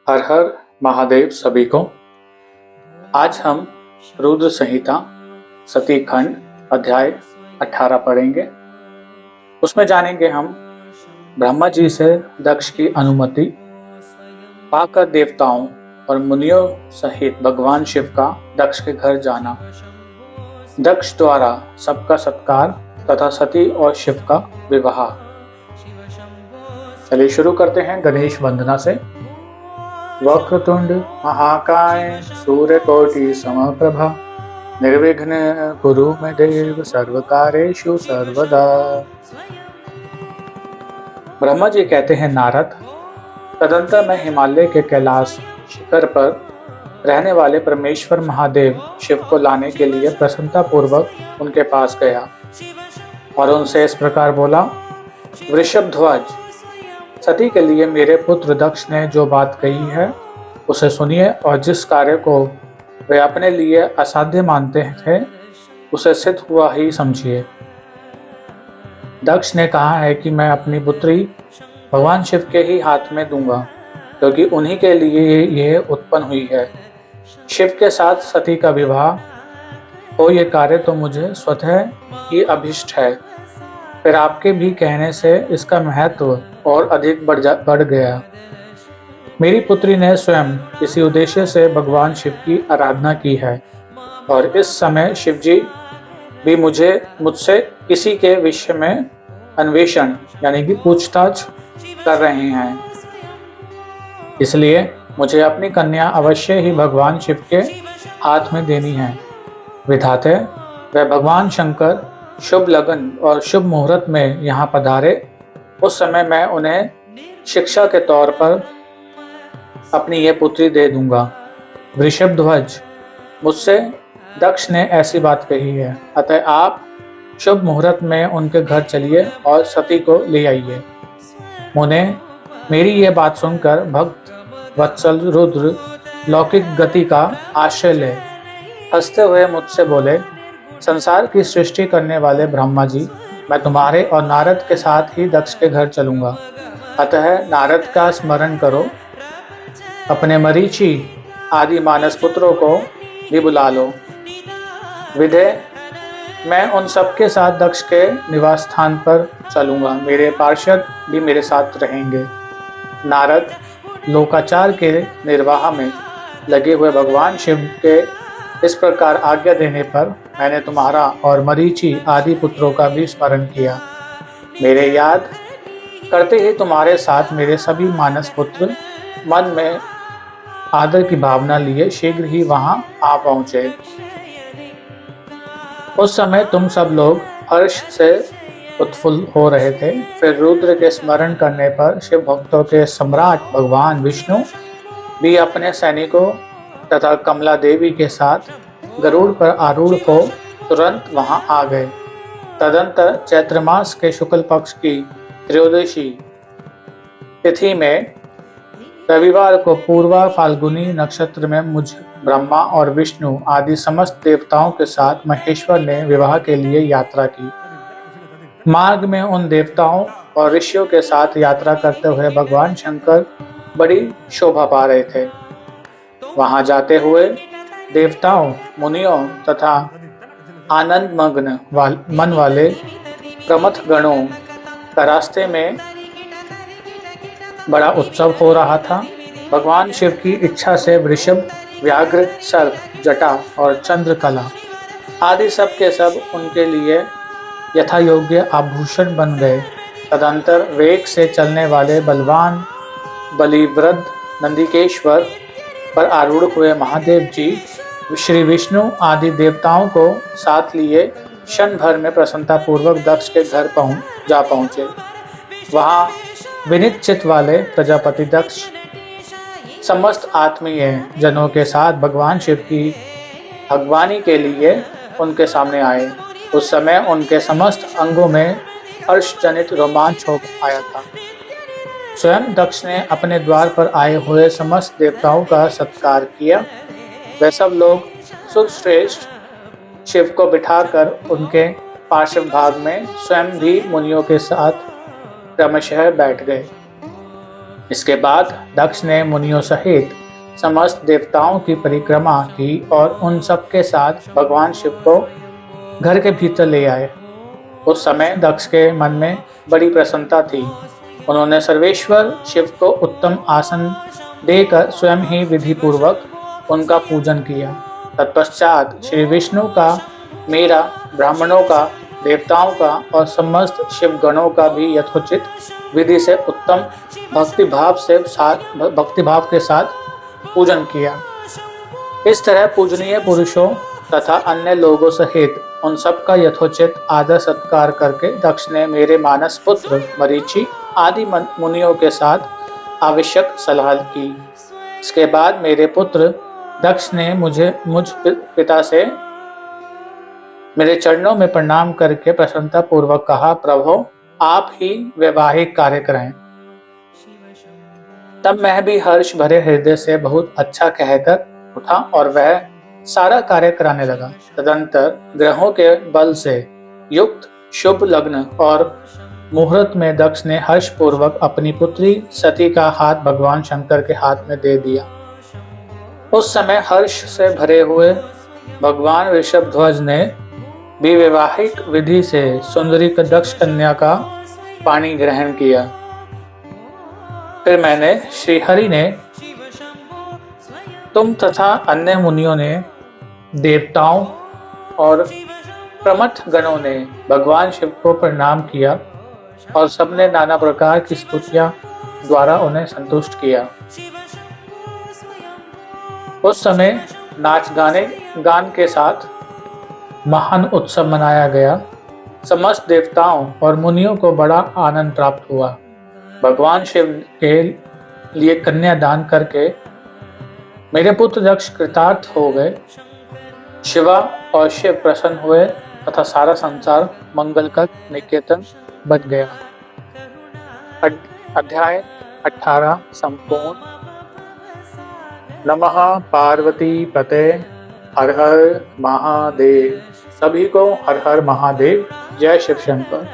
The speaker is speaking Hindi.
हर हर महादेव सभी को। आज हम रुद्र संहिता सती खंड अध्याय 18 पढ़ेंगे। उसमें जानेंगे हम ब्रह्मा जी से दक्ष की अनुमति पाकर देवताओं और मुनियों सहित भगवान शिव का दक्ष के घर जाना, दक्ष द्वारा सबका सत्कार तथा सती और शिव का विवाह। चलिए शुरू करते हैं गणेश वंदना से। वक्रतुंड महाकाय सूर्यकोटि समप्रभा निर्विघ्न कुरु मे देव सर्वकार्येषु सर्वदा। ब्रह्मा जी कहते हैं, नारद, तदंतर मैं हिमालय के कैलाश शिखर पर रहने वाले परमेश्वर महादेव शिव को लाने के लिए प्रसन्नता पूर्वक उनके पास गया और उनसे इस प्रकार बोला, वृषभध्वज, सती के लिए मेरे पुत्र दक्ष ने जो बात कही है उसे सुनिए और जिस कार्य को वे अपने लिए असाध्य मानते थे उसे सिद्ध हुआ ही समझिए। दक्ष ने कहा है कि मैं अपनी पुत्री भगवान शिव के ही हाथ में दूंगा, क्योंकि उन्हीं के लिए यह उत्पन्न हुई है। शिव के साथ सती का विवाह हो ये कार्य तो मुझे स्वतः ही अभिष्ट है। फिर आपके भी कहने से इसका महत्व और अधिक बढ़ गया। मेरी पुत्री ने स्वयं इसी उद्देश्य से भगवान शिव की आराधना की है और इस समय शिव जी भी मुझसे इसी के विषय में अन्वेषण यानी कि पूछताछ कर रहे हैं। इसलिए मुझे अपनी कन्या अवश्य ही भगवान शिव के हाथ में देनी है। विधाते, वह भगवान शंकर शुभ लगन और शुभ मुहूर्त में यहाँ पधारे, उस समय मैं उन्हें शिक्षा के तौर पर अपनी ये पुत्री दे दूंगा। वृषभध्वज, मुझसे दक्ष ने ऐसी बात कही है, अतः आप शुभ मुहूर्त में उनके घर चलिए और सती को ले आइए। मुने, मेरी ये बात सुनकर भक्त वत्सल रुद्र लौकिक गति का आश्रय ले हंसते हुए मुझसे बोले, संसार की सृष्टि करने वाले ब्रह्मा जी, मैं तुम्हारे और नारद के साथ ही दक्ष के घर चलूंगा। अतः नारद का स्मरण करो, अपने मरीचि आदि मानस पुत्रों को भी बुला लो। विधे, मैं उन सबके साथ दक्ष के निवास स्थान पर चलूंगा। मेरे पार्षद भी मेरे साथ रहेंगे। नारद लोकाचार के निर्वाह में लगे हुए भगवान शिव के इस प्रकार आज्ञा देने पर मैंने तुम्हारा और मरीचि आदि पुत्रों का भी स्मरण किया। मेरे याद करते ही तुम्हारे साथ मेरे सभी मानस पुत्र मन में आदर की भावना लिए शीघ्र ही वहां आ पहुंचे। उस समय तुम सब लोग हर्ष से उत्फुल्ल हो रहे थे। फिर रुद्र के स्मरण करने पर शिव भक्तों के सम्राट भगवान विष्णु भी अपने सैनिकों तथा कमला देवी के साथ गरुड़ पर आरूढ़ हो तुरंत वहां आ गए। तदंतर चैत्र मास के शुक्ल पक्ष की त्रयोदशी तिथि में रविवार को पूर्वा फाल्गुनी नक्षत्र में मुझ ब्रह्मा और विष्णु आदि समस्त देवताओं के साथ महेश्वर ने विवाह के लिए यात्रा की। मार्ग में उन देवताओं और ऋषियों के साथ यात्रा करते हुए भगवान शंकर बड़ी शोभा पा रहे थे। वहां जाते हुए देवताओं, मुनियों तथा आनंद मग्न मन वाले प्रमथ गणों का रास्ते में बड़ा उत्सव हो रहा था। भगवान शिव की इच्छा से वृषभ, व्याघ्र, सर्प, जटा और चंद्रकला आदि सब के सब उनके लिए यथा योग्य आभूषण बन गए। तदंतर वेग से चलने वाले बलवान बलिवृद्ध नंदिकेश्वर पर आरूढ़ हुए महादेव जी श्री विष्णु आदि देवताओं को साथ लिए क्षण भर में प्रसन्नता पूर्वक दक्ष के घर जा पहुँचे। वहाँ विनीत चित्त वाले प्रजापति दक्ष समस्त आत्मीय जनों के साथ भगवान शिव की भगवानी के लिए उनके सामने आए। उस समय उनके समस्त अंगों में हर्षजनित रोमांच हो आया था। स्वयं दक्ष ने अपने द्वार पर आए हुए समस्त देवताओं का सत्कार किया। वे सब लोग सुश्रेष्ठ शिव को बिठाकर उनके पार्श्व भाग में स्वयं भी मुनियों के साथ क्रमशः बैठ गए। इसके बाद दक्ष ने मुनियों सहित समस्त देवताओं की परिक्रमा की और उन सब के साथ भगवान शिव को घर के भीतर ले आए। उस समय दक्ष के मन में बड़ी प्रसन्नता थी। उन्होंने सर्वेश्वर शिव को उत्तम आसन देकर स्वयं ही विधि पूर्वक उनका पूजन किया। तत्पश्चात श्री विष्णु का, मेरा, ब्राह्मणों का, देवताओं का और समस्त शिव गणों का भी यथोचित विधि से उत्तम भक्तिभाव के साथ पूजन किया। इस तरह पूजनीय पुरुषों तथा अन्य लोगों सहित उन सब का यथोचित आदर सत्कार करके दक्ष ने मेरे मानस पुत्र मरीचि आदि मुनियों के साथ आवश्यक सलाह की। इसके बाद मेरे पुत्र दक्ष ने मुझ पिता से मेरे चरणों में प्रणाम करके प्रसन्नता पूर्वक कहा, प्रभु आप ही वैवाहिक कार्य करें। तब मैं भी हर्ष भरे हृदय से बहुत अच्छा कहकर उठा और वह सारा कार्य कराने लगा। तदंतर ग्रहों के बल से युक्त शुभ लग्न और मुहूर्त में दक्ष ने हर्ष पूर्वक अपनी पुत्री सती का हाथ भगवान शंकर के हाथ में दे दिया। उस समय हर्ष से भरे हुए भगवान ऋषभध्वज ने भी वैवाहिक विधि से सुंदरी दक्ष कन्या का पाणी ग्रहण किया। फिर मैंने श्रीहरि ने, तुम तथा अन्य मुनियों ने, देवताओं और प्रमथ गणों ने भगवान शिव को प्रणाम किया और सबने नाना प्रकार की स्तुतियां द्वारा उन्हें संतुष्ट किया। उस समय नाच गान के साथ महान उत्सव मनाया गया। समस्त देवताओं और मुनियों को बड़ा आनंद प्राप्त हुआ। भगवान शिव के लिए कन्या दान करके मेरे पुत्र दक्ष कृतार्थ हो गए। शिवा और शिव प्रसन्न हुए तथा सारा संसार मंगल का निकेतन बन गया। अध्याय 18 संपूर्ण। नमः पार्वती पते, हर हर महादेव। सभी को हर हर महादेव। जय शिव शंकर।